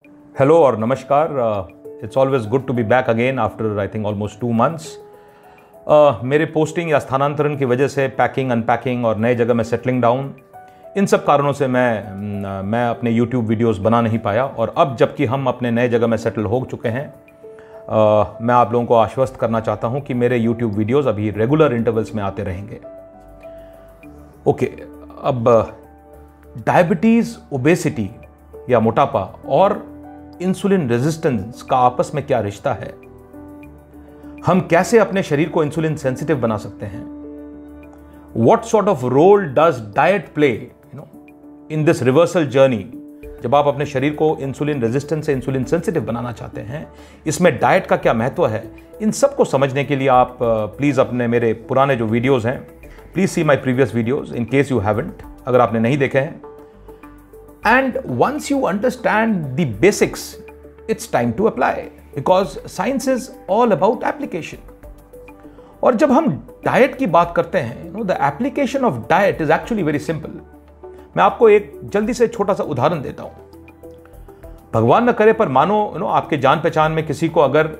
Hello और नमस्कार। It's always good to be back again after I think almost 2 months। मेरे posting या स्थानांतरण की वजह से पैकिंग अनपैकिंग और नए जगह में सेटलिंग डाउन, इन सब कारणों से मैं अपने YouTube वीडियोस बना नहीं पाया। और अब जबकि हम अपने नए जगह में सेटल हो चुके हैं, मैं आप लोगों को आश्वस्त करना चाहता हूं कि मेरे YouTube वीडियोस अभी रेगुलर इंटरवल्स में आते रहेंगे। ओके, अब डायबिटीज़, ओबेसिटी या मोटापा और इंसुलिन रेजिस्टेंस का आपस में क्या रिश्ता है? हम कैसे अपने शरीर को इंसुलिन सेंसिटिव बना सकते हैं? What sort of role does diet play in this reversal journey? जब आप अपने शरीर को इंसुलिन रेजिस्टेंस से इंसुलिन सेंसिटिव बनाना चाहते हैं, इसमें डाइट का क्या महत्व है? इन सब को समझने के लिए आप प्लीज अपने मेरे पुराने जो वीडियोस हैं, please see my previous videos in case you haven't, अगर आपने नहीं देखे हैं। And once you understand the basics, it's time to apply, because science is all about application. और जब हम डाइट की बात करते हैं, the application of diet is actually very simple. मैं आपको एक जल्दी से छोटा सा उदाहरण देता हूं। भगवान न करे पर मानो आपके जान पहचान में किसी को अगर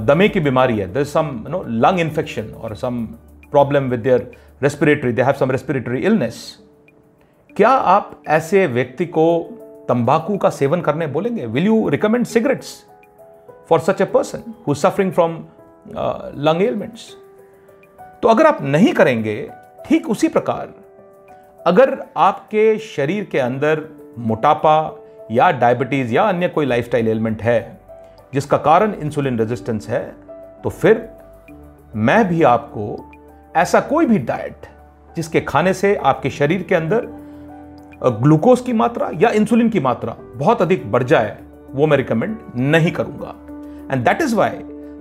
दमे की बीमारी है, there is some lung infection or some problem with their respiratory, they have some respiratory illness. क्या आप ऐसे व्यक्ति को तंबाकू का सेवन करने बोलेंगे? Will you recommend cigarettes for such a person who suffering from lung elements? तो अगर आप नहीं करेंगे, ठीक उसी प्रकार अगर आपके शरीर के अंदर मोटापा या डायबिटीज या अन्य कोई लाइफस्टाइल एलिमेंट है जिसका कारण इंसुलिन रेजिस्टेंस है, तो फिर मैं भी आपको ऐसा कोई भी डाइट जिसके खाने से आपके शरीर के अंदर ग्लूकोज की मात्रा या इंसुलिन की मात्रा बहुत अधिक बढ़ जाए, वो मैं रिकमेंड नहीं करूंगा। And that is why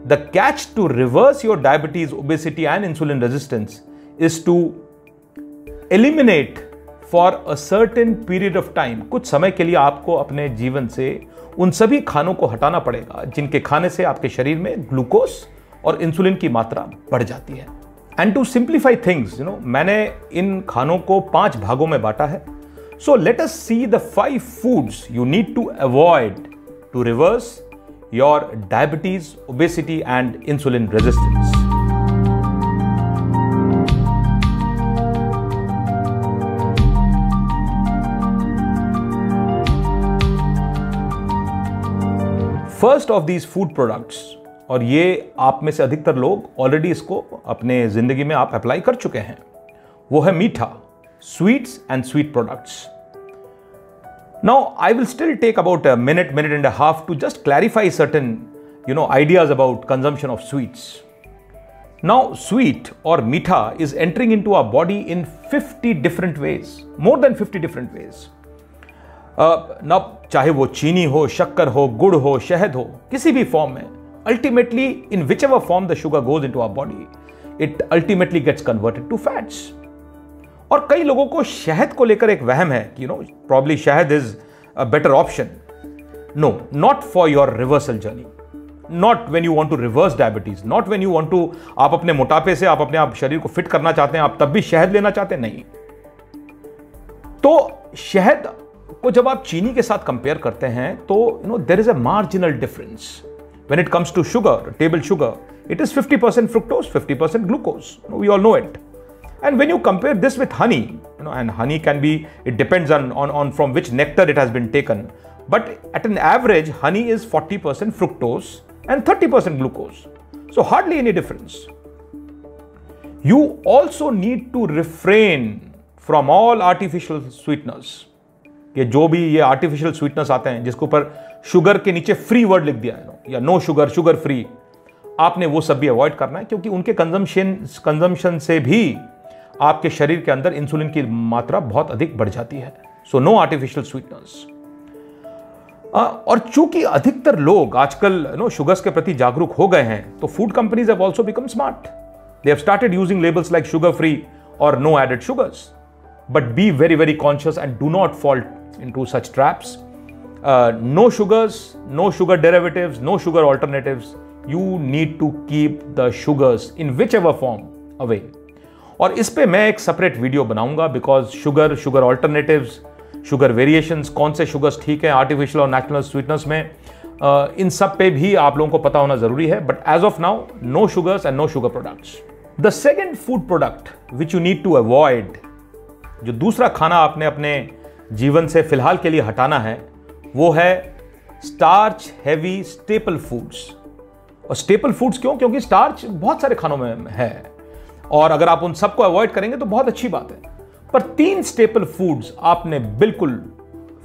the catch to reverse your diabetes, obesity and insulin resistance is to eliminate for a certain period of time. कुछ समय के लिए आपको अपने जीवन से उन सभी खानों को हटाना पड़ेगा जिनके खाने से आपके शरीर में ग्लूकोज और इंसुलिन की मात्रा बढ़ जाती है। एंड टू सिंप्लीफाई थिंग्स, मैंने इन खानों को 5 भागों में बांटा है। So let us see the 5 foods you need to avoid to reverse your diabetes, obesity and insulin resistance. First of these food products, और ये आप में से अधिकतर लोग ऑलरेडी इसको अपने जिंदगी में आप अप्लाई कर चुके हैं, वो है मीठा, sweets and sweet products. Now, I will still take about a minute and a half to just clarify certain, ideas about consumption of sweets. Now, sweet or meetha is entering into our body in 50 different ways, more than 50 different ways. Now, चाहे वो चीनी हो, शक्कर हो, गुड़ हो, शहद हो, किसी भी फॉर्म में, ultimately in whichever form the sugar goes into our body, it ultimately gets converted to fats. और कई लोगों को शहद को लेकर एक वहम है कि प्रॉब्ली शहद is a better option. No, not for your reversal journey, not when you want to reverse diabetes, not when you want to, आप अपने मोटापे से आप अपने आप शरीर को फिट करना चाहते हैं, आप तब भी शहद लेना चाहते हैं, नहीं। तो शहद को जब आप चीनी के साथ कंपेयर करते हैं तो there is a marginal difference when it comes to sugar, table sugar, it is 50% fructose, 50% glucose. We all know it. And when you compare this with honey, and honey can be, it depends on from which nectar it has been taken, but at an average, honey is 40% fructose and 30% glucose. So hardly any difference. You also need to refrain from all artificial sweeteners. कि जो भी ये artificial sweeteners आते हैं जिसके ऊपर sugar के नीचे फ्री वर्ड लिख दिया है, या नो शुगर, शुगर फ्री, आपने वो सब भी अवॉइड करना है, क्योंकि उनके कंजम्पशन से भी आपके शरीर के अंदर इंसुलिन की मात्रा बहुत अधिक बढ़ जाती है। So no artificial sweeteners. और चूंकि अधिकतर लोग आजकल शुगर्स के प्रति जागरूक हो गए हैं, तो food companies have also become smart. They have started using labels like sugar free और no added sugars. But be very very conscious and do not fall into such traps. No sugars, no sugar derivatives, no sugar alternatives. You need to keep the sugars in which ever form away. और इस पे मैं एक separate video बनाऊंगा, because sugar alternatives, sugar variations, कौन से sugars ठीक है आर्टिफिशियल और नेचुरल स्वीटनेस में, इन सब पे भी आप लोगों को पता होना जरूरी है. But as of now no sugars and no sugar products. The second food product which you need to avoid, जो दूसरा खाना आपने अपने जीवन से फिलहाल के लिए हटाना है, वो है starch heavy staple foods. Or staple foods क्यों? क्योंकि स्टार्च बहुत सारे खानों में है और अगर आप उन सबको अवॉइड करेंगे तो बहुत अच्छी बात है. पर 3 स्टेपल फूड्स आपने बिल्कुल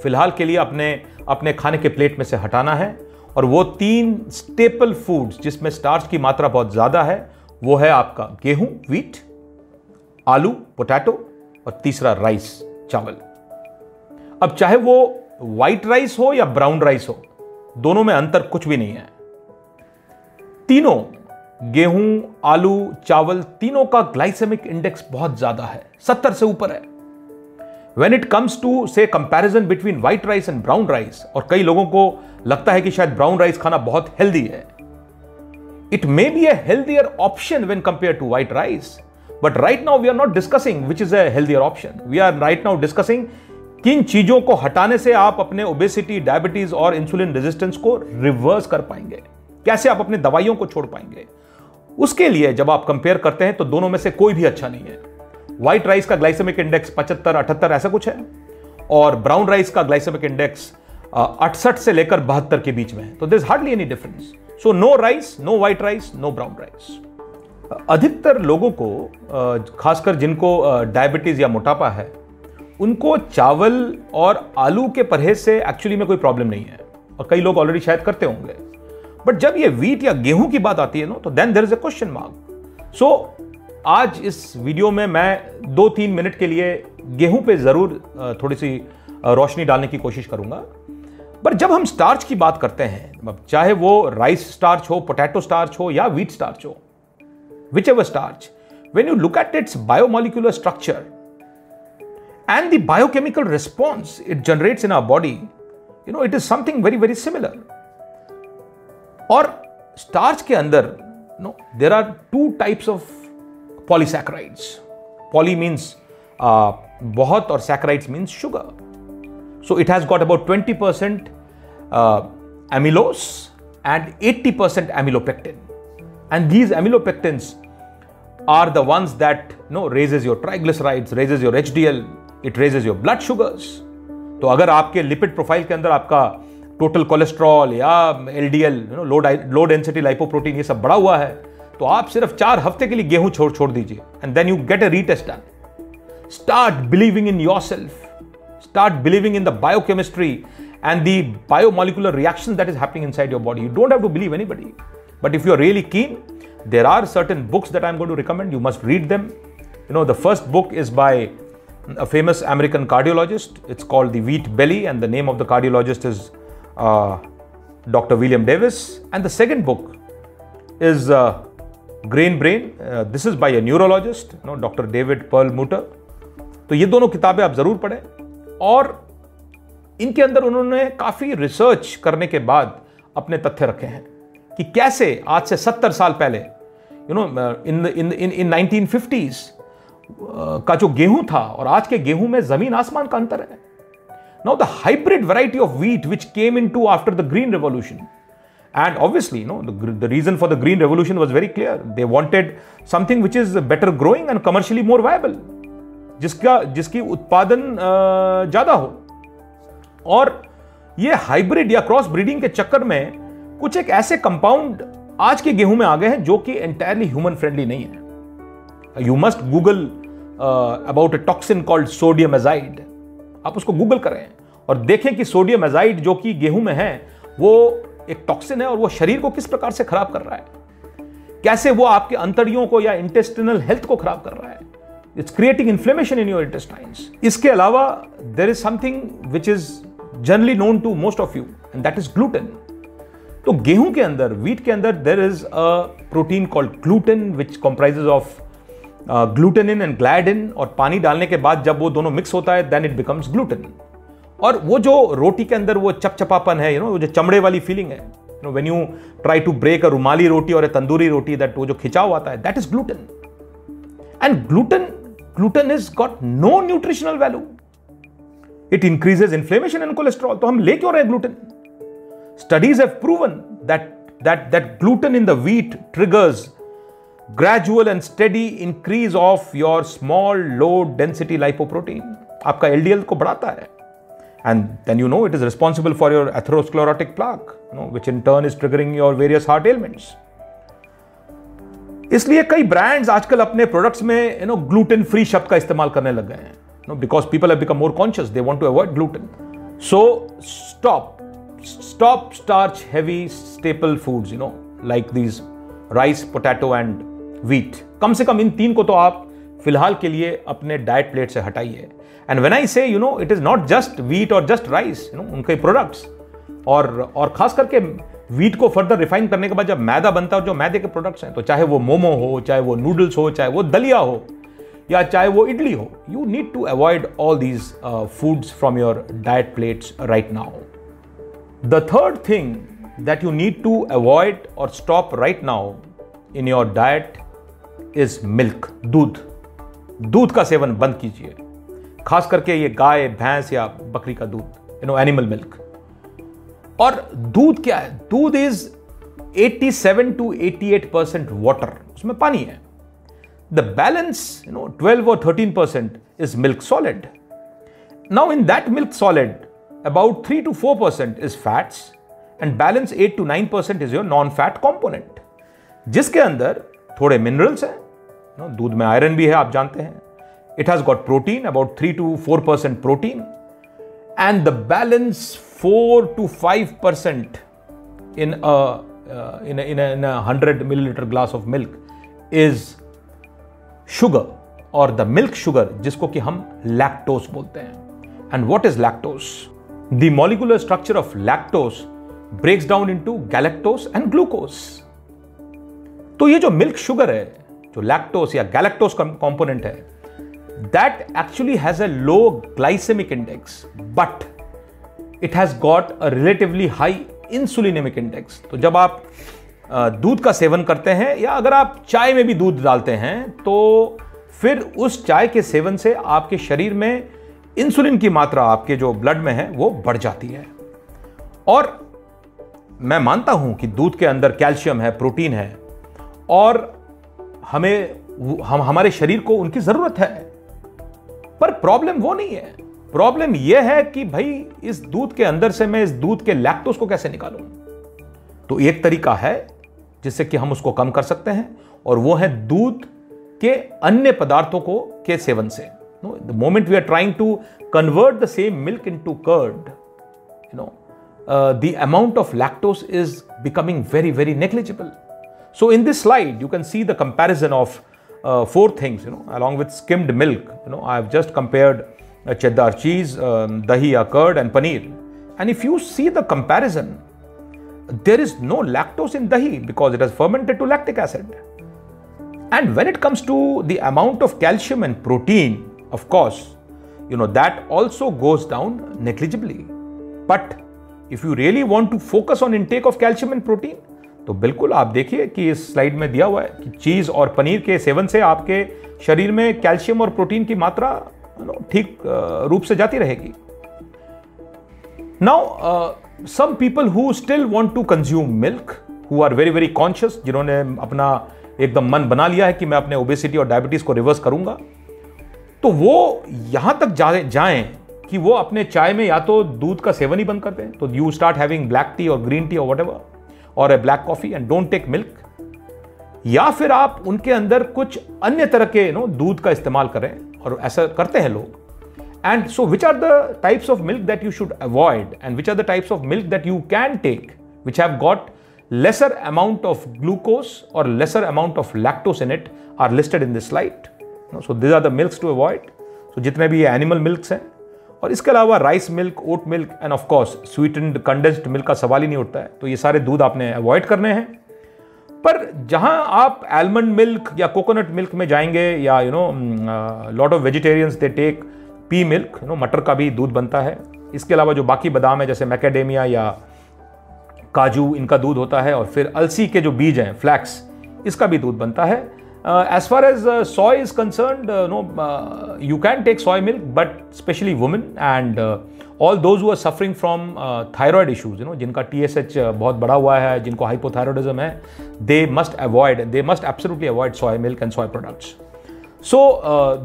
फिलहाल के लिए अपने खाने के प्लेट में से हटाना है. और वो 3 स्टेपल फूड्स जिसमें स्टार्च की मात्रा बहुत ज्यादा है, वो है आपका गेहूं, व्हीट, आलू, पोटैटो, और तीसरा राइस, चावल. अब चाहे वो व्हाइट राइस हो या ब्राउन राइस हो, दोनों में अंतर कुछ भी नहीं है. तीनों, गेहूं, आलू, चावल, तीनों का ग्लाइसेमिक इंडेक्स बहुत ज्यादा है, 70 से ऊपर है. When it comes to say comparison between white rice and brown rice, और कई लोगों को लगता है कि शायद ब्राउन राइस खाना बहुत हेल्दी है. It may be a healthier option when compared to white rice, but right now we are not discussing which is a healthier option. We are right now discussing किन चीजों को हटाने से आप अपने ओबेसिटी, डायबिटीज और insulin resistance को reverse कर पाएंगे, कैसे आप अपने दवाइयों को छोड़ पाएंगे. उसके लिए जब आप कंपेयर करते हैं तो दोनों में से कोई भी अच्छा नहीं है. व्हाइट राइस का ग्लाइसेमिक इंडेक्स 75, 78 ऐसा कुछ है, और ब्राउन राइस का ग्लाइसेमिक इंडेक्स 68 से लेकर 72 के बीच में है. तो there is hardly any difference. So no rice, no white rice, no brown rice. अधिकतर लोगों को, खासकर जिनको डायबिटीज या मोटापा है, उनको चावल और आलू के परहेज से एक्चुअली में कोई प्रॉब्लम नहीं है, और कई लोग ऑलरेडी शायद करते होंगे. बट जब ये व्हीट या गेहूं की बात आती है ना, तो then there is a question mark. So आज इस वीडियो में मैं 2-3 मिनट के लिए गेहूं पे जरूर थोड़ी सी रोशनी डालने की कोशिश करूंगा. पर जब हम स्टार्च की बात करते हैं, चाहे वो राइस स्टार्च हो, पोटैटो स्टार्च हो या व्हीट स्टार्च हो, whichever starch, when you look at its biomolecular structure and the biochemical response it generates in our body, it is something very very similar. और स्टार्च के अंदर there are 2 types of polysaccharides. Poly means बहुत और saccharides means sugar. So it has got about 20% amylose and 80% amylopectin. And these amylopectins are the ones that raises your triglycerides, raises your HDL, it raises your blood sugars. तो अगर आपके lipid profile के अंदर आपका total cholesterol या LDL, low density lipoprotein, ये सब बढ़ा हुआ है, तो आप सिर्फ 4 हफ्ते के लिए गेहूं छोड़ दीजिए, and then you get a retest done. Start believing in yourself, start believing in the biochemistry and the biomolecular reaction that is happening inside your body. You don't have to believe anybody. But if you're really keen, there are certain books that I'm going to recommend. You must read them. The first book is by a famous American cardiologist. It's called The Wheat Belly, and the name of the cardiologist is Dr. William Davis. And the second book is Grain Brain. This is by a neurologist, Dr. David Perlmutter. तो ये दोनों किताबें आप जरूर पढ़ें, और इनके अंदर उन्होंने काफी रिसर्च करने के बाद अपने तथ्य रखे हैं कि कैसे आज से 70 साल पहले इन 1950s का जो गेहूं था और आज के गेहूं में जमीन आसमान का अंतर है. Now the hybrid variety of wheat which came into after the green revolution, and obviously the reason for the green revolution was very clear. They wanted something which is better growing and commercially more viable, जिसकी उत्पादन ज्यादा हो. और ये hybrid या cross breeding के चक्कर में कुछ एक ऐसे कंपाउंड आज के गेहूं में आ गए हैं जो कि एंटायरली ह्यूमन फ्रेंडली नहीं है. You must Google about a toxin called sodium azide. आप उसको गूगल करें और देखें कि सोडियम एजाइड जो कि गेहूं में है वो एक टॉक्सिन है, और वो शरीर को किस प्रकार से खराब कर रहा है, कैसे वो आपके अंतड़ियों को या इंटेस्टिनल हेल्थ को खराब कर रहा है. It's creating inflammation in your intestines. इसके अलावा there is something which is generally known to most of you, and that is gluten. तो गेहूं के अंदर, व्हीट के अंदर there is a protein called gluten which comprises of glutenin and gliadin, और पानी डालने के बाद जब वो दोनों मिक्स होता है देन इट बिकम्स ग्लूटेन. और वो जो रोटी के अंदर वो चपचपापन है, वो जो चमड़े वाली फीलिंग है, when you try to break a rumali roti और अ तंदूरी रोटी, दैट वो जो खिंचाव आता है, that is gluten. And gluten has got no nutritional value. It increases inflammation and cholesterol. तो हम ले क्यों रहे हैं gluten? Studies have proven that gluten in the wheat triggers gradual and steady increase of your small low density lipoprotein, आपका LDL को बढ़ाता है, and then you know it is responsible for your atherosclerotic plaque, which in turn is triggering your various heart ailments. इसलिए कई brands आजकल अपने products में gluten free शब्द का इस्तेमाल करने लग गए हैं, because people have become more conscious, they want to avoid gluten. So stop starch heavy staple foods, like these rice, potato and wheat. कम से कम इन तीन को तो आप फिलहाल के लिए अपने डाइट प्लेट से हटाइए। एंड व्हेन आई से it is not just wheat और जस्ट राइस, उनके प्रोडक्ट्स और खास करके व्हीट को फर्दर रिफाइन करने के बाद जब मैदा बनता है और जो मैदे के प्रोडक्ट्स हैं, तो चाहे वो मोमो हो, चाहे वो नूडल्स हो, चाहे वो दलिया हो, या चाहे वो इडली हो, you need to avoid all these foods from your diet plates right now. The third thing that you need to avoid or stop right now in your diet is milk, दूध का सेवन बंद कीजिए, खास करके ये गाय, भैंस या बकरी का दूध, एनिमल मिल्क। और दूध क्या है? दूध इज 87 to 88% वाटर, उसमें पानी है। The balance 12 or 13% is milk solid. Now in that milk solid, about 3 to 4% is fats and balance 8 to 9% is your non-fat component, जिसके अंदर थोड़े मिनरल्स हैं, दूध में आयरन भी है, आप जानते हैं। It has got protein, about 3 to 4% protein, and the balance 4 to 5% in a 100 milliliter glass of milk is sugar, or the milk sugar, जिसको कि हम lactose बोलते हैं। And what is lactose? The molecular structure of lactose breaks down into galactose and glucose. तो ये जो milk sugar है, जो लैक्टोस या गैलेक्टोस कंपोनेंट है, that actually has a low glycemic index, but it has got a relatively high insulinemic index. तो जब आप दूध का सेवन करते हैं, या अगर आप चाय में भी दूध डालते हैं, तो फिर उस चाय के सेवन से आपके शरीर में इंसुलिन की मात्रा आपके जो ब्लड में है वो बढ़ जाती है। और मैं मानता हूं कि दूध के अंदर कैल्शियम है, प्रोटीन है, और हमारे शरीर को उनकी जरूरत है। पर प्रॉब्लम वो नहीं है, प्रॉब्लम यह है कि भाई इस दूध के अंदर से मैं इस दूध के लैक्टोज को कैसे निकालूं। तो एक तरीका है जिससे कि हम उसको कम कर सकते हैं, और वो है दूध के अन्य पदार्थों के सेवन से। The moment we are trying to convert the same milk into curd, the amount of lactose is becoming very, very negligible. So in this slide, you can see the comparison of 4 things, along with skimmed milk. I have just compared cheddar cheese, dahi or curd, and paneer. And if you see the comparison, there is no lactose in dahi because it has fermented to lactic acid. And when it comes to the amount of calcium and protein, of course, that also goes down negligibly. But if you really want to focus on intake of calcium and protein, तो बिल्कुल आप देखिए कि इस slide में दिया हुआ है कि चीज और पनीर के सेवन से आपके शरीर में कैल्शियम और प्रोटीन की मात्रा ठीक रूप से जाती रहेगी। Now, some people who still want to consume milk, who are very, very conscious, जिन्होंने अपना एकदम मन बना लिया है कि मैं अपने ओबेसिटी और डायबिटीज को रिवर्स करूंगा, तो वो यहां तक जाएं कि वो अपने चाय में या तो दूध का सेवन ही बंद कर दें, तो you start having black tea और ग्रीन टी और व्हाटएवर, और a black coffee, and don't take milk. या फिर आप उनके अंदर कुछ अन्य तरह के दूध का इस्तेमाल करें, और ऐसा करते हैं लोग। And so which are the types of milk that you should avoid, and which are the types of milk that you can take which have got lesser amount of glucose or lesser amount of lactose in it are listed in this slide. So these are the milks to avoid. So जितने भी ये animal milks हैं, और इसके अलावा rice milk, oat milk, and of course sweetened condensed milk का सवाल ही नहीं उठता है। तो ये सारे दूध आपने अवॉइड करने हैं। पर जहां आप आलमंड मिल्क या कोकोनट मिल्क में जाएंगे, या lot of vegetarians they take pea milk, मटर का भी दूध बनता है। इसके अलावा जो बाकी बादाम है, जैसे मैकेडेमिया या काजू, इनका दूध होता है, और फिर अलसी के जो बीज हैं, फ्लैक्स, इसका भी दूध बनता है। As far as soy is concerned, you can take soy milk, but especially women and all those who are suffering from thyroid issues, जिनका TSH बहुत बड़ा हुआ है, जिनको hypothyroidism है, they must absolutely avoid soy milk and soy products. So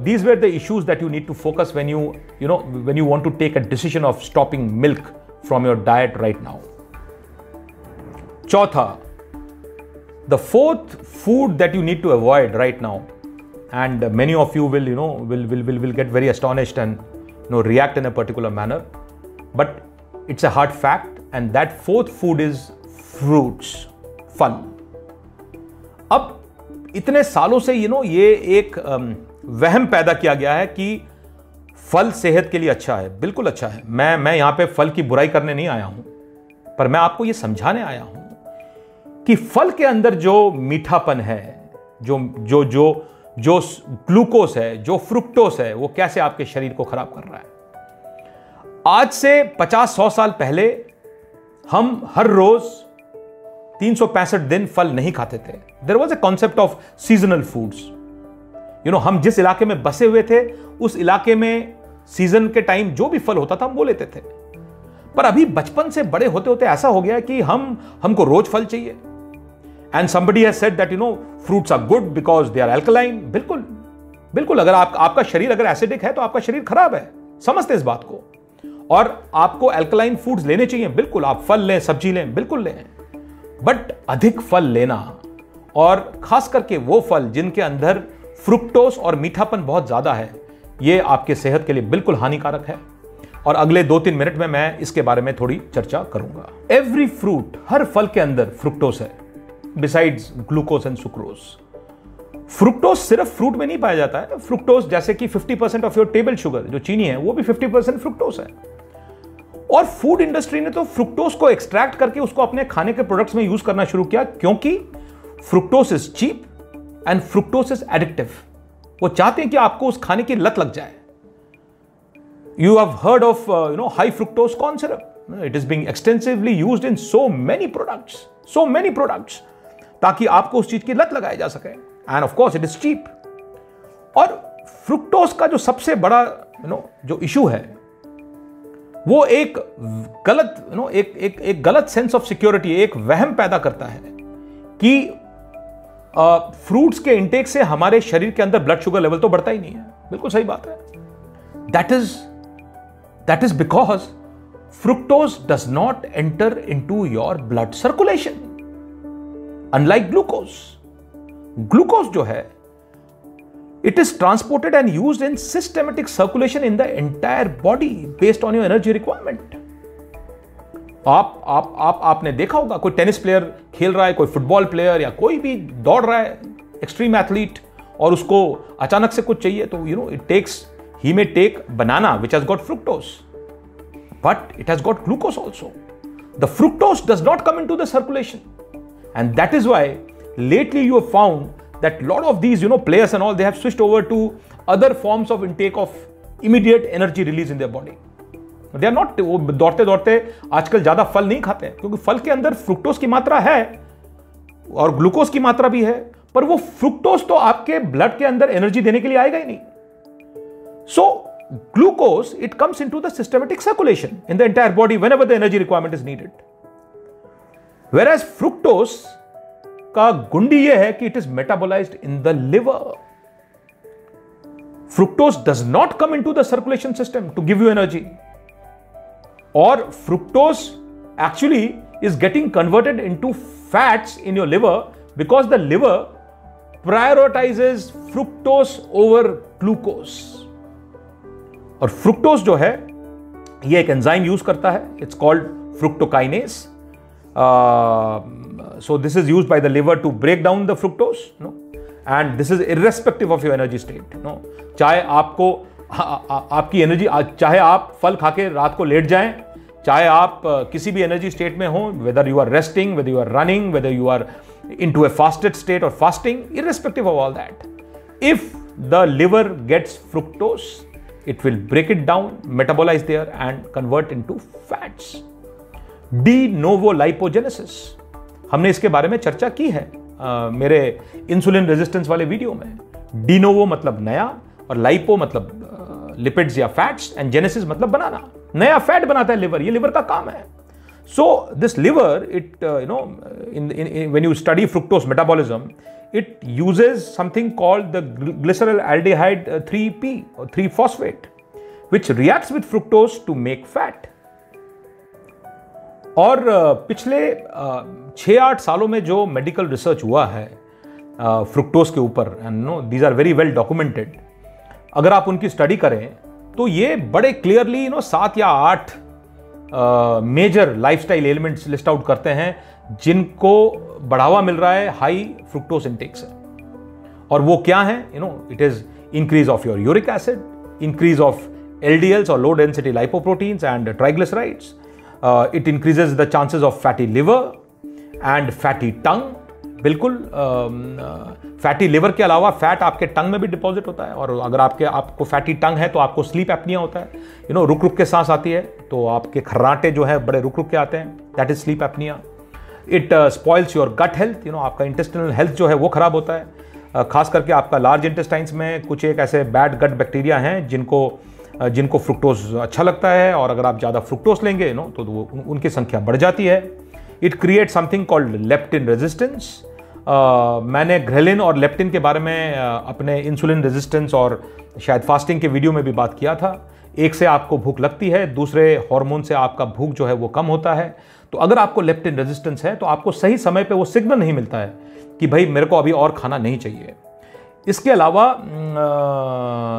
these were the issues that you need to focus when you want to take a decision of stopping milk from your diet right now. Chautha, the fourth food that you need to avoid right now, and many of you will get very astonished and react in a particular manner, but it's a hard fact, and that fourth food is fruits, फल. अब इतने सालों से ये एक वहम पैदा किया गया है कि फल सेहत के लिए अच्छा है. बिल्कुल अच्छा है. मैं यहां पे फल की बुराई करने नहीं आया हूं, पर मैं आपको ये समझाने आया हूं कि फल के अंदर जो मीठापन है, जो ग्लूकोस है, जो फ्रुक्टोस है, वो कैसे आपके शरीर को खराब कर रहा है. आज से 50-100 साल पहले हम हर रोज 365 दिन फल नहीं खाते थे. There was a concept of seasonal foods. हम जिस इलाके में बसे हुए थे, उस इलाके में सीजन के टाइम जो भी फल होता था हम वो लेते थे. पर अभी बचपन से बड़े होते होते ऐसा हो गया कि हमको रोज फल चाहिए. And somebody has said that fruits are good because they are alkaline. बिल्कुल अगर आपका शरीर अगर एसिडिक है तो आपका शरीर खराब है. समझते इस बात को. और आपको अल्कलाइन फूड्स लेने चाहिए. बिल्कुल आप फल लें, सब्जी लें, बिल्कुल लें. बट अधिक फल लेना, और खास करके वो फल जिनके अंदर फ्रुक्टोस और मीठापन बहुत ज्यादा है, ये आपके सेहत के लिए बिल्कुल हानिकारक है. और अगले 2-3 मिनट में मैं इसके बारे में थोड़ी चर्चा करूंगा. एवरी फ्रूट, हर फल के अंदर फ्रुक्टोस है, besides glucose and sucrose. Fructose सिर्फ फ्रूट में नहीं पाया जाता है. फ्रुक्टोस जैसे कि 50% ऑफ योर टेबल शुगर जो चीनी है, वो भी 50% फ्रुक्टोस है. और फूड इंडस्ट्री ने तो फ्रुक्टोस को एक्सट्रैक्ट करके उसको अपने खाने के प्रोडक्ट्स में यूज करना शुरू किया, क्योंकि fructose is cheap and fructose is addictive. वो चाहते हैं कि आपको उस खाने की लत लग जाए. You have heard of high fructose corn syrup. It is being extensively used in so many products, ताकि आपको उस चीज की लत लगाई जा सके. And of course it is cheap. और फ्रुक्टोस का जो सबसे बड़ा जो इशू है, वो एक गलत सेंस ऑफ सिक्योरिटी, एक वहम पैदा करता है कि फ्रूट्स के इंटेक से हमारे शरीर के अंदर ब्लड शुगर लेवल तो बढ़ता ही नहीं है. बिल्कुल सही बात है. That is because fructose does not enter into your blood circulation. Unlike glucose. Glucose जो है, it is transported and used in systematic circulation in the entire body based on your energy requirement. आपने देखा होगा, कोई tennis player खेल रहा है, कोई फुटबॉल प्लेयर या कोई भी दौड़ रहा है, एक्सट्रीम एथलीट, और उसको अचानक से कुछ चाहिए तो he may take banana which has got fructose, but it has got glucose also. The fructose does not come into the circulation, and that is why lately you have found that lot of these players and all, they have switched over to other forms of intake of immediate energy release in their body. They are not, वो दौड़ते दौड़ते आजकल ज्यादा फल नहीं खाते हैं, क्योंकि फल के अंदर फ्रुक्टोस की मात्रा है और ग्लूकोज की मात्रा भी है, पर वो फ्रुक्टोस तो आपके ब्लड के अंदर एनर्जी देने के लिए आएगा ही नहीं. So glucose, it comes into the systematic circulation in the entire body whenever the energy requirement is needed. Whereas fructose का गुंडी ये है कि it is metabolized in the liver. Fructose does not come into the circulation system to give you energy. Or fructose actually is getting converted into fats in your liver because the liver prioritizes fructose over glucose. और fructose जो है, ये एक enzyme use करता है. It's called fructokinase. So this is used by the liver to break down the fructose, and this is irrespective of your energy state. चाहे आपको आपकी एनर्जी, चाहे आप फल खा के रात को लेट जाएं, चाहे आप किसी भी एनर्जी स्टेट में हो, whether you are resting, whether you are running, whether you are into a fasted state और fasting, irrespective of all that, if the liver gets fructose, it will break it down, metabolize there and convert into fats. De novo lipogenesis, हमने इसके बारे में चर्चा की है. मेरे insulin resistance वाले वीडियो में। डिनोवो मतलब नया, और लाइपो मतलब लिपिड्स या फैट्स, एंड जेनेसिस मतलब बनाना। नया फैट बनाता है लिवर, ये लिवर का काम है। So this liver, it when you study fructose metabolism, it uses something called the glyceraldehyde 3p or 3-phosphate, which reacts with fructose to make fat. और पिछले 6-8 सालों में जो मेडिकल रिसर्च हुआ है फ्रुक्टोज के ऊपर, and these are very well documented, अगर आप उनकी स्टडी करें तो ये बड़े क्लियरली 7 या 8 major lifestyle elements list out करते हैं जिनको बढ़ावा मिल रहा है हाई फ्रुक्टोज इंटेक से। और वो क्या है? It is increase of your uric acid, increase of LDLs और low density lipoproteins and triglycerides. It increases the chances of fatty liver and fatty tongue. बिल्कुल फैटी लिवर के अलावा फैट आपके टंग में भी डिपॉजिट होता है, और अगर आपको फैटी टंग है तो आपको स्लीप एपनिया होता है। रुक रुक के सांस आती है, तो आपके खर्राटे जो है बड़े रुक रुक के आते हैं, that is sleep apnea. It spoils your gut health, आपका इंटेस्टिनल हेल्थ जो है वो खराब होता है। खास करके आपका लार्ज इंटेस्टाइन्स में कुछ एक ऐसे बैड गट बैक्टीरिया हैं जिनको फ्रुक्टोज अच्छा लगता है, और अगर आप ज़्यादा फ्रुक्टोज लेंगे तो उनकी संख्या बढ़ जाती है। It create something called leptin resistance. मैंने ग्रेलिन और लेप्टिन के बारे में अपने इंसुलिन रेजिस्टेंस और शायद फास्टिंग के वीडियो में भी बात किया था। एक से आपको भूख लगती है, दूसरे हार्मोन से आपका भूख जो है वो कम होता है। तो अगर आपको लेप्टिन रेजिस्टेंस है तो आपको सही समय पे वो सिग्नल नहीं मिलता है कि भाई मेरे को अभी और खाना नहीं चाहिए। इसके अलावा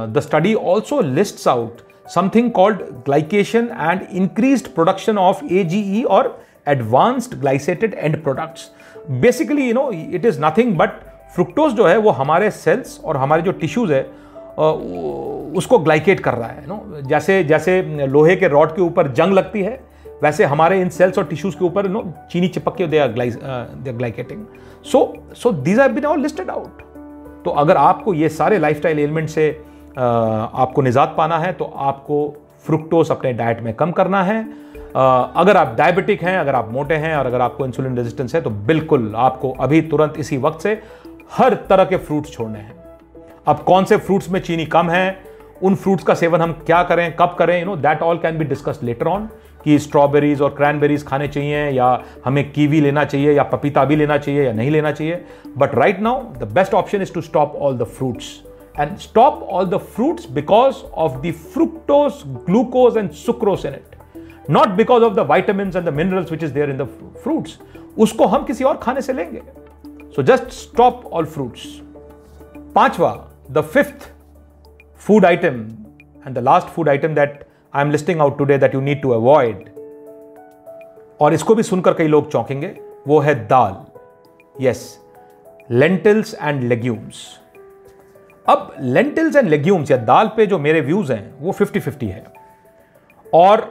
the study also lists out something called glycation and increased production of AGE और advanced glycated end products. Basically it is nothing but fructose जो है वो हमारे सेल्स और हमारे जो टिश्यूज है उसको ग्लाइकेट कर रहा है। जैसे लोहे के रॉड के ऊपर जंग लगती है, वैसे हमारे इन सेल्स और टिश्यूज के ऊपर चीनी चिपक के they are glycating. So these have been all listed out. तो अगर आपको ये सारे लाइफस्टाइल एलिमेंट से आपको निजात पाना है तो आपको फ्रुक्टोज अपने डाइट में कम करना है। अगर आप डायबिटिक हैं, अगर आप मोटे हैं और अगर आपको इंसुलिन रेजिस्टेंस है तो बिल्कुल आपको अभी तुरंत इसी वक्त से हर तरह के फ्रूट्स छोड़ने हैं। अब कौन से फ्रूट्स में चीनी कम है, उन फ्रूट्स का सेवन हम क्या करें, कब करें, that all can be discussed later on, कि स्ट्रॉबेरीज और क्रैनबेरीज खाने चाहिए या हमें कीवी लेना चाहिए या पपीता भी लेना चाहिए या नहीं लेना चाहिए। But right now the best option is to stop all the fruits, and stop all the fruits because of the fructose, glucose and sucrose in it, not because of the vitamins and the minerals which is there in the fruits. उसको हम किसी और खाने से लेंगे। So just stop all fruits. पांचवा, the fifth food item and the last food item that I am listing out today that you need to avoid, और इसको भी सुनकर कई लोग चौंकेंगे, वो है दाल। Yes, lentils and legumes। अब lentils and legumes या दाल पे जो मेरे व्यूज हैं वो 50-50 है, और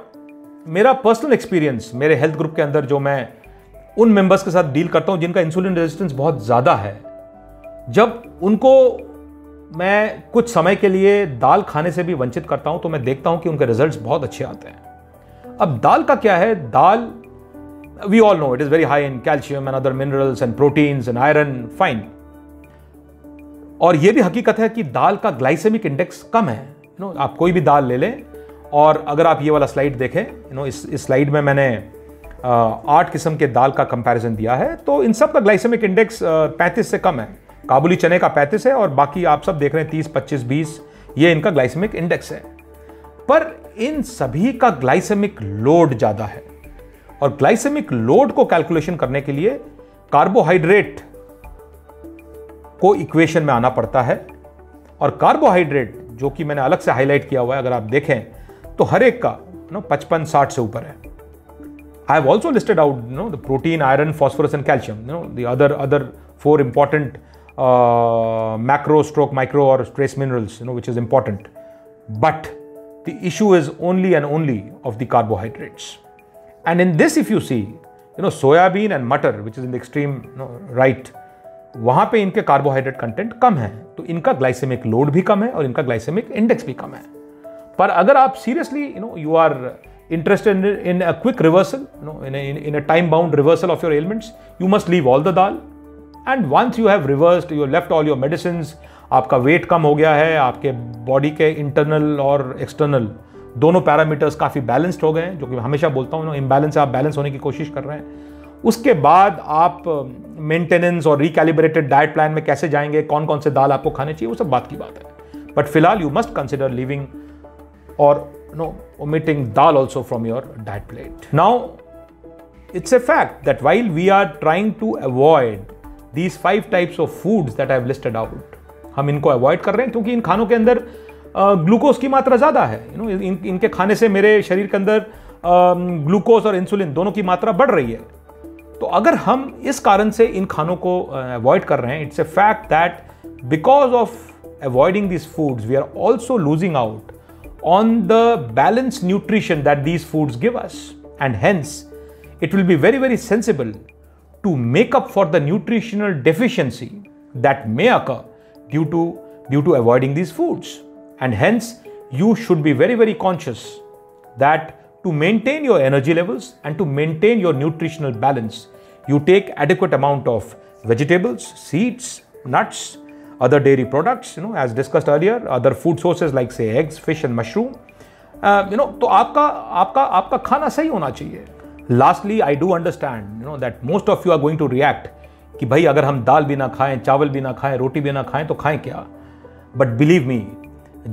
मेरा पर्सनल एक्सपीरियंस मेरे हेल्थ ग्रुप के अंदर जो मैं उन मेंबर्स के साथ डील करता हूं जिनका इंसुलिन रेजिस्टेंस बहुत ज्यादा है, जब उनको मैं कुछ समय के लिए दाल खाने से भी वंचित करता हूं तो मैं देखता हूं कि उनके रिजल्ट्स बहुत अच्छे आते हैं। अब दाल का क्या है? Dal, we all know it is very high in calcium and other minerals and proteins and iron, fine. और यह भी हकीकत है कि दाल का ग्लाइसेमिक इंडेक्स कम है। आप कोई भी दाल ले लें, और अगर आप ये वाला स्लाइड देखें, इस स्लाइड में मैंने 8 किस्म के दाल का कंपैरिजन दिया है, तो इन सब का ग्लाइसेमिक इंडेक्स 35 से कम है। काबुली चने का 35 है और बाकी आप सब देख रहे हैं 30, 25, 20, ये इनका ग्लाइसेमिक इंडेक्स है। पर इन सभी का ग्लाइसेमिक लोड ज्यादा है, और ग्लाइसेमिक लोड को कैलकुलेशन करने के लिए कार्बोहाइड्रेट को इक्वेशन में आना पड़ता है। और कार्बोहाइड्रेट जो कि मैंने अलग से हाईलाइट किया हुआ है, अगर आप देखें तो हर एक का 55-60 से ऊपर है। I have also listed out the protein, iron, phosphorus and calcium, the other 4 important macro stroke micro or trace minerals, which is important. But the issue is only and only of the carbohydrates. And in this, if you see, soyabean and mutton, which is in the extreme right, वहां पे इनके carbohydrate content कम है, तो इनका glycaemic load भी कम है और इनका ग्लाइसेमिक इंडेक्स भी कम है। पर अगर आप seriously you are interested in a quick reversal, in a time bound reversal of your ailments, you must leave all the dal, and once you have reversed, you left all your medicine, आपका weight कम हो गया है, आपके body के internal और external दोनों parameters काफ़ी बैलेंस्ड हो गए हैं, जो कि हमेशा बोलता हूँ ना, इम्बैलेंस से आप बैलेंस होने की कोशिश कर रहे हैं। उसके बाद आप मेंटेनेंस और रिकैलिब्रेटेड डाइट प्लान में कैसे जाएंगे, कौन कौन से दाल आपको खाने चाहिए, वो सब बात की बात है। बट फिलहाल यू मस्ट कंसिडर लिविंग और omitting dal also from your diet plate. Now, it's a fact that while we are trying to avoid these 5 types of foods that I have listed out, हम इनको avoid कर रहे हैं क्योंकि इन खानों के अंदर ग्लूकोज की मात्रा ज़्यादा है। इनके खाने से मेरे शरीर के अंदर ग्लूकोज और इंसुलिन दोनों की मात्रा बढ़ रही है। तो अगर हम इस कारण से इन खानों को अवॉइड कर रहे हैं, it's a fact that because of avoiding this foods we are also losing out on the balanced nutrition that these foods give us, and hence it will be very, very sensible to make up for the nutritional deficiency that may occur due to avoiding these foods. And hence you should be very, very conscious that to maintain your energy levels and to maintain your nutritional balance, you take adequate amount of vegetables, seeds, nuts, other dairy products, as discussed earlier, other food sources like say eggs, fish and mushroom, तो आपका खाना सही होना चाहिए। Lastly, I do understand, that most of you are going to react कि भाई अगर हम दाल भी ना खाएं, चावल भी ना खाएं, रोटी भी ना खाएं तो खाएं क्या? But believe me,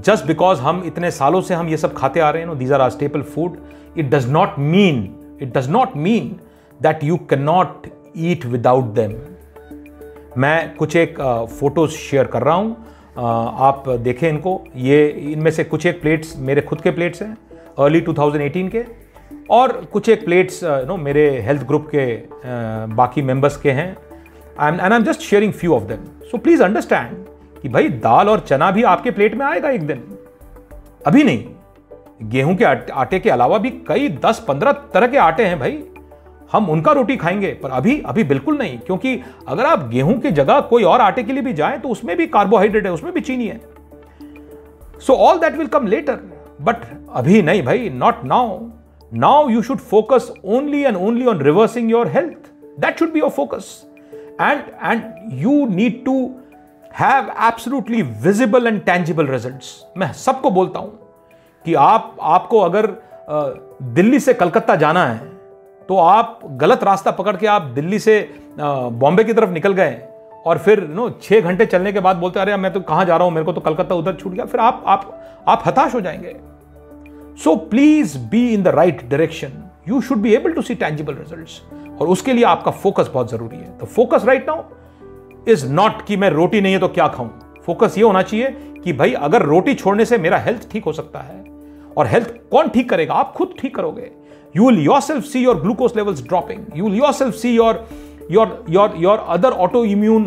just because हम इतने सालों से हम ये सब खाते आ रहे हैं, these are our staple food, it does not mean that you cannot eat without them. मैं कुछ एक फोटोज शेयर कर रहा हूँ, आप देखें इनको। ये इनमें से कुछ एक प्लेट्स मेरे खुद के प्लेट्स हैं अर्ली 2018 के, और कुछ एक प्लेट्स मेरे हेल्थ ग्रुप के बाकी मेंबर्स के हैं, and I am just sharing few of them. So please understand कि भाई दाल और चना भी आपके प्लेट में आएगा एक दिन, अभी नहीं। गेहूं के आटे के अलावा भी कई 10-15 तरह के आटे हैं भाई, हम उनका रोटी खाएंगे, पर अभी बिल्कुल नहीं, क्योंकि अगर आप गेहूं की जगह कोई और आटे के लिए भी जाएं तो उसमें भी कार्बोहाइड्रेट है, उसमें भी चीनी है। So all that will come later, but अभी नहीं भाई, not now. Now you should focus only and only on reversing your health, that should be your focus, and you need to have absolutely visible and tangible results. मैं सबको बोलता हूं कि आपको अगर दिल्ली से कलकत्ता जाना है तो आप गलत रास्ता पकड़ के आप दिल्ली से बॉम्बे की तरफ निकल गए और फिर 6 घंटे चलने के बाद बोलते अरे मैं तो कहां जा रहा हूं, मेरे को तो कलकत्ता उधर छूट गया, फिर आप हताश हो जाएंगे। So please be in the right direction, you should be able to see tangible results, और उसके लिए आपका फोकस बहुत जरूरी है। तो focus right now is not कि मैं रोटी नहीं है तो क्या खाऊं, फोकस ये होना चाहिए कि भाई अगर रोटी छोड़ने से मेरा हेल्थ ठीक हो सकता है, और हेल्थ कौन ठीक करेगा, आप खुद ठीक करोगे। You will yourself see your glucose levels dropping. You will yourself see your other autoimmune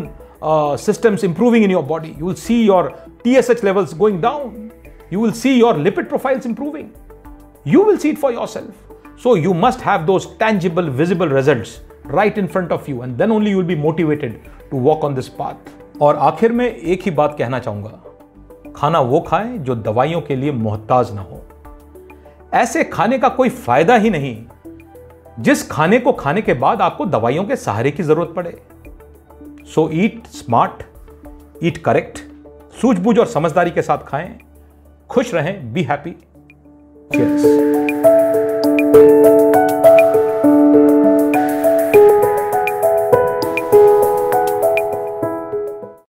systems improving in your body. You will see your TSH levels going down. You will see your lipid profiles improving. You will see it for yourself. So you must have those tangible, visible results right in front of you, and then only you will be motivated to walk on this path. और आखिर में एक ही बात कहना चाहूंगा, खाना वो खाएं जो दवाइयों के लिए मोहताज ना हो। ऐसे खाने का कोई फायदा ही नहीं जिस खाने को खाने के बाद आपको दवाइयों के सहारे की जरूरत पड़े। सो ईट स्मार्ट, ईट करेक्ट, सूझबूझ और समझदारी के साथ खाएं, खुश रहें, बी हैप्पी। चीयर्स।